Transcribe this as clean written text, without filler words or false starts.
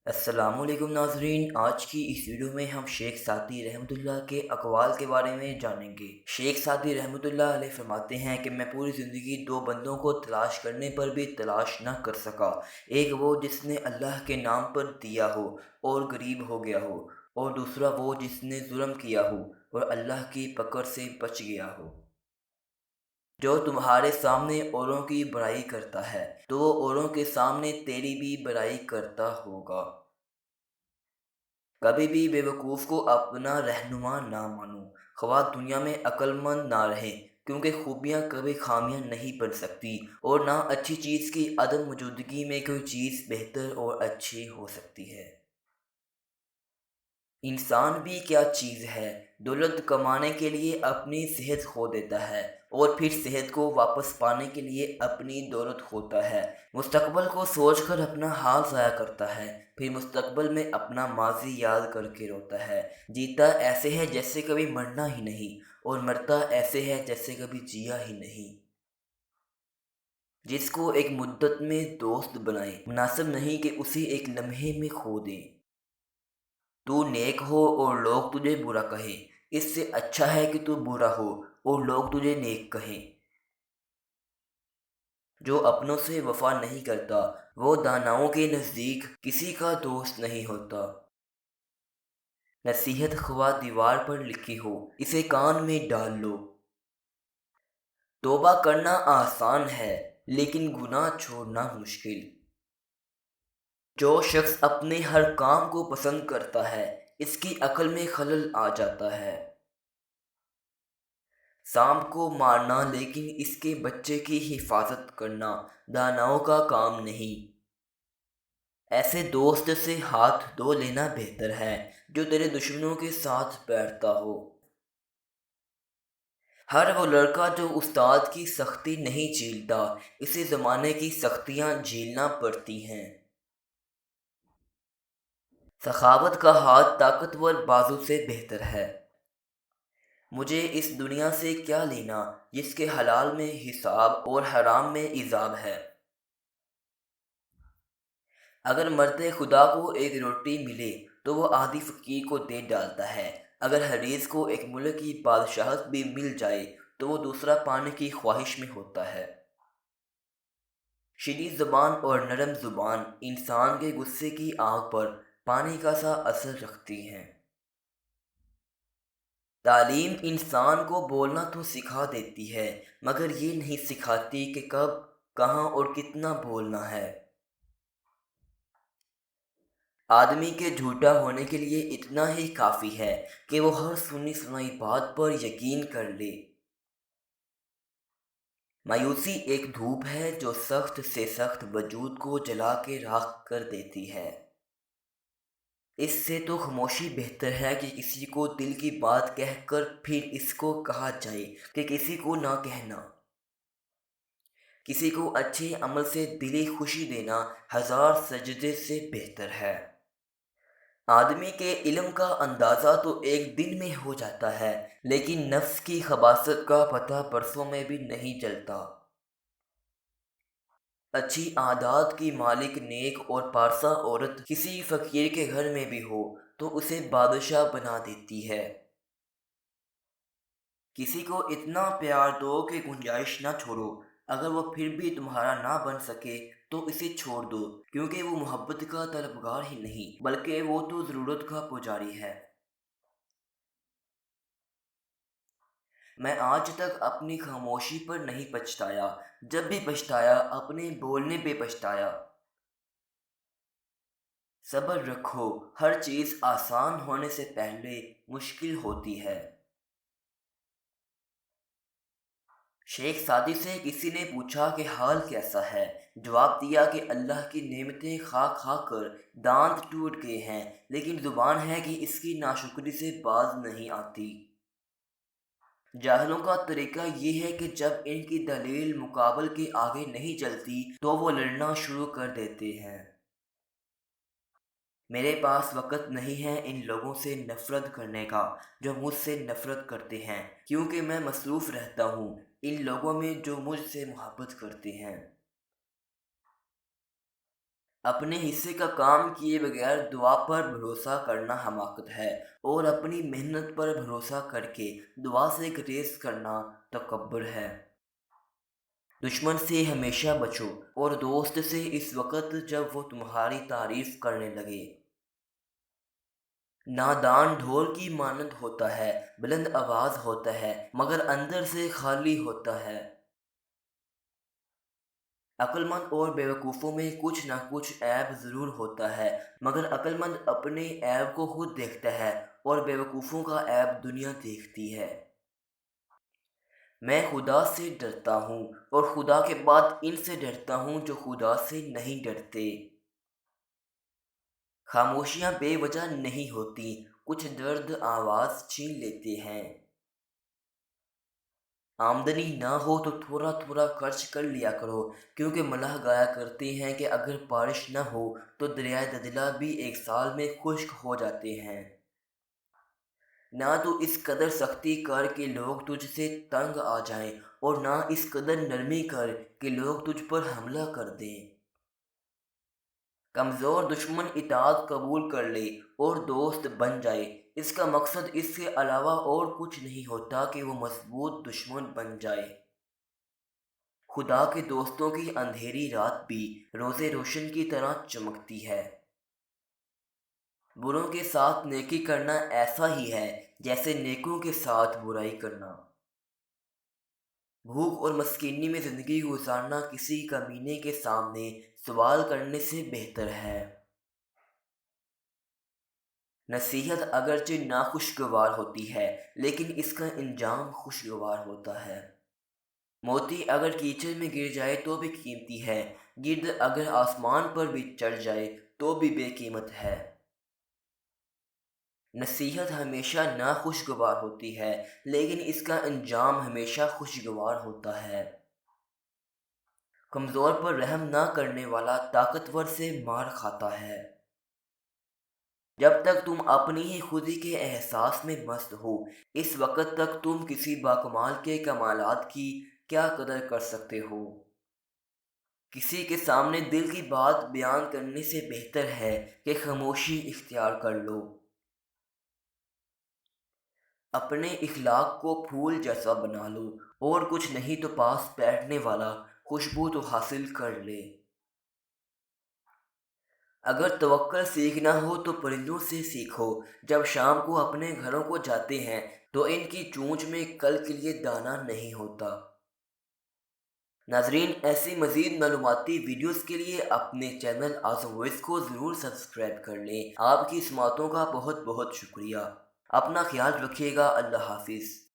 السلام علیکم ناظرین، آج کی اس ویڈیو میں ہم شیخ سعدی رحمۃ اللہ کے اقوال کے بارے میں جانیں گے۔ شیخ سعدی رحمۃ اللہ علیہ فرماتے ہیں کہ میں پوری زندگی دو بندوں کو تلاش کرنے پر بھی تلاش نہ کر سکا، ایک وہ جس نے اللہ کے نام پر دیا ہو اور غریب ہو گیا ہو، اور دوسرا وہ جس نے ظلم کیا ہو اور اللہ کی پکڑ سے بچ گیا ہو۔ جو تمہارے سامنے اوروں کی برائی کرتا ہے تو وہ اوروں کے سامنے تیری بھی برائی کرتا ہوگا۔ کبھی بھی بے وقوف کو اپنا رہنما نہ مانو، خواہ دنیا میں عقل مند نہ رہے، کیونکہ خوبیاں کبھی خامیاں نہیں بن سکتی، اور نہ اچھی چیز کی عدم موجودگی میں کوئی چیز بہتر اور اچھی ہو سکتی ہے۔ انسان بھی کیا چیز ہے، دولت کمانے کے لیے اپنی صحت کھو دیتا ہے، اور پھر صحت کو واپس پانے کے لیے اپنی دولت کھوتا ہے۔ مستقبل کو سوچ کر اپنا حال ضائع کرتا ہے، پھر مستقبل میں اپنا ماضی یاد کر کے روتا ہے۔ جیتا ایسے ہے جیسے کبھی مرنا ہی نہیں، اور مرتا ایسے ہے جیسے کبھی جیا ہی نہیں۔ جس کو ایک مدت میں دوست بنائیں، مناسب نہیں کہ اسے ایک لمحے میں کھو دیں۔ تو نیک ہو اور لوگ تجھے برا کہیں، اس سے اچھا ہے کہ تو برا ہو اور لوگ تجھے نیک کہیں۔ جو اپنوں سے وفا نہیں کرتا وہ داناؤں کے نزدیک کسی کا دوست نہیں ہوتا۔ نصیحت خواہ دیوار پر لکھی ہو، اسے کان میں ڈال لو۔ توبہ کرنا آسان ہے لیکن گناہ چھوڑنا مشکل۔ جو شخص اپنے ہر کام کو پسند کرتا ہے اس کی عقل میں خلل آ جاتا ہے۔ سانپ کو مارنا لیکن اس کے بچے کی حفاظت کرنا داناؤں کا کام نہیں۔ ایسے دوست سے ہاتھ دھو لینا بہتر ہے جو تیرے دشمنوں کے ساتھ بیٹھتا ہو۔ ہر وہ لڑکا جو استاد کی سختی نہیں جھیلتا، اسے زمانے کی سختیاں جھیلنا پڑتی ہیں۔ سخاوت کا ہاتھ طاقتور بازو سے بہتر ہے۔ مجھے اس دنیا سے کیا لینا جس کے حلال میں حساب اور حرام میں عذاب ہے۔ اگر مرد خدا کو ایک روٹی ملے تو وہ آدھی فقیر کو دے ڈالتا ہے، اگر حریص کو ایک ملک کی بادشاہت بھی مل جائے تو وہ دوسرا پانے کی خواہش میں ہوتا ہے۔ شدید زبان اور نرم زبان انسان کے غصے کی آگ پر پانی کا سا اثر رکھتی ہیں۔ تعلیم انسان کو بولنا تو سکھا دیتی ہے مگر یہ نہیں سکھاتی کہ کب، کہاں اور کتنا بولنا ہے۔ آدمی کے جھوٹا ہونے کے لیے اتنا ہی کافی ہے کہ وہ ہر سنی سنائی بات پر یقین کر لے۔ مایوسی ایک دھوپ ہے جو سخت سے سخت وجود کو جلا کے راکھ کر دیتی ہے۔ اس سے تو خاموشی بہتر ہے کہ کسی کو دل کی بات کہہ کر پھر اس کو کہا جائے کہ کسی کو نہ کہنا۔ کسی کو اچھے عمل سے دلی خوشی دینا ہزار سجدے سے بہتر ہے۔ آدمی کے علم کا اندازہ تو ایک دن میں ہو جاتا ہے لیکن نفس کی خباثت کا پتہ برسوں میں بھی نہیں چلتا۔ اچھی عادات کی مالک نیک اور پارسا عورت کسی فقیر کے گھر میں بھی ہو تو اسے بادشاہ بنا دیتی ہے۔ کسی کو اتنا پیار دو کہ گنجائش نہ چھوڑو، اگر وہ پھر بھی تمہارا نہ بن سکے تو اسے چھوڑ دو، کیونکہ وہ محبت کا طلبگار ہی نہیں بلکہ وہ تو ضرورت کا پجاری ہے۔ میں آج تک اپنی خاموشی پر نہیں پچھتایا، جب بھی پچھتایا اپنے بولنے پہ پچھتایا۔ صبر رکھو، ہر چیز آسان ہونے سے پہلے مشکل ہوتی ہے۔ شیخ سعدی سے کسی نے پوچھا کہ حال کیسا ہے؟ جواب دیا کہ اللہ کی نعمتیں کھا کھا کر دانت ٹوٹ گئے ہیں، لیکن زبان ہے کہ اس کی ناشکری سے باز نہیں آتی۔ جاہلوں کا طریقہ یہ ہے کہ جب ان کی دلیل مقابل کے آگے نہیں چلتی تو وہ لڑنا شروع کر دیتے ہیں۔ میرے پاس وقت نہیں ہے ان لوگوں سے نفرت کرنے کا جو مجھ سے نفرت کرتے ہیں، کیونکہ میں مصروف رہتا ہوں ان لوگوں میں جو مجھ سے محبت کرتے ہیں۔ اپنے حصے کا کام کیے بغیر دعا پر بھروسہ کرنا حماقت ہے، اور اپنی محنت پر بھروسہ کر کے دعا سے گریز کرنا تکبر ہے۔ دشمن سے ہمیشہ بچو، اور دوست سے اس وقت جب وہ تمہاری تعریف کرنے لگے۔ نادان ڈھول کی مانند ہوتا ہے، بلند آواز ہوتا ہے مگر اندر سے خالی ہوتا ہے۔ عقل مند اور بیوقوفوں میں کچھ نہ کچھ عیب ضرور ہوتا ہے، مگر عقل مند اپنے عیب کو خود دیکھتا ہے اور بیوقوفوں کا عیب دنیا دیکھتی ہے۔ میں خدا سے ڈرتا ہوں، اور خدا کے بعد ان سے ڈرتا ہوں جو خدا سے نہیں ڈرتے۔ خاموشیاں بے وجہ نہیں ہوتی، کچھ درد آواز چھین لیتے ہیں۔ آمدنی نہ ہو تو تھوڑا تھوڑا خرچ کر لیا کرو، کیونکہ ملاح گایا کرتے ہیں کہ اگر بارش نہ ہو تو دریائے دجلہ بھی ایک سال میں خشک ہو جاتے ہیں۔ نہ تو اس قدر سختی کر کہ لوگ تجھ سے تنگ آ جائیں، اور نہ اس قدر نرمی کر کہ لوگ تجھ پر حملہ کر دیں۔ کمزور دشمن اطاعت قبول کر لے اور دوست بن جائے، اس کا مقصد اس کے علاوہ اور کچھ نہیں ہوتا کہ وہ مضبوط دشمن بن جائے۔ خدا کے دوستوں کی اندھیری رات بھی روز روشن کی طرح چمکتی ہے۔ بروں کے ساتھ نیکی کرنا ایسا ہی ہے جیسے نیکوں کے ساتھ برائی کرنا۔ بھوک اور مسکینی میں زندگی گزارنا کسی کمینے کے سامنے سوال کرنے سے بہتر ہے۔ نصیحت اگرچہ ناخوشگوار ہوتی ہے، لیکن اس کا انجام خوشگوار ہوتا ہے۔ موتی اگر کیچڑ میں گر جائے تو بھی قیمتی ہے، گرد اگر آسمان پر بھی چڑھ جائے تو بھی بے قیمت ہے۔ نصیحت ہمیشہ ناخوشگوار ہوتی ہے، لیکن اس کا انجام ہمیشہ خوشگوار ہوتا ہے۔ کمزور پر رحم نہ کرنے والا طاقتور سے مار کھاتا ہے۔ جب تک تم اپنی ہی خودی کے احساس میں مست ہو، اس وقت تک تم کسی باکمال کے کمالات کی کیا قدر کر سکتے ہو؟ کسی کے سامنے دل کی بات بیان کرنے سے بہتر ہے کہ خاموشی اختیار کر لو۔ اپنے اخلاق کو پھول جیسا بنا لو، اور کچھ نہیں تو پاس بیٹھنے والا خوشبو تو حاصل کر لے۔ اگر توکل سیکھنا ہو تو پرندوں سے سیکھو، جب شام کو اپنے گھروں کو جاتے ہیں تو ان کی چونچ میں کل کے لیے دانہ نہیں ہوتا۔ ناظرین، ایسی مزید معلوماتی ویڈیوز کے لیے اپنے چینل اعظم وائس کو ضرور سبسکرائب کر لیں۔ آپ کی سماعتوں کا بہت بہت شکریہ۔ اپنا خیال رکھیے گا۔ اللہ حافظ۔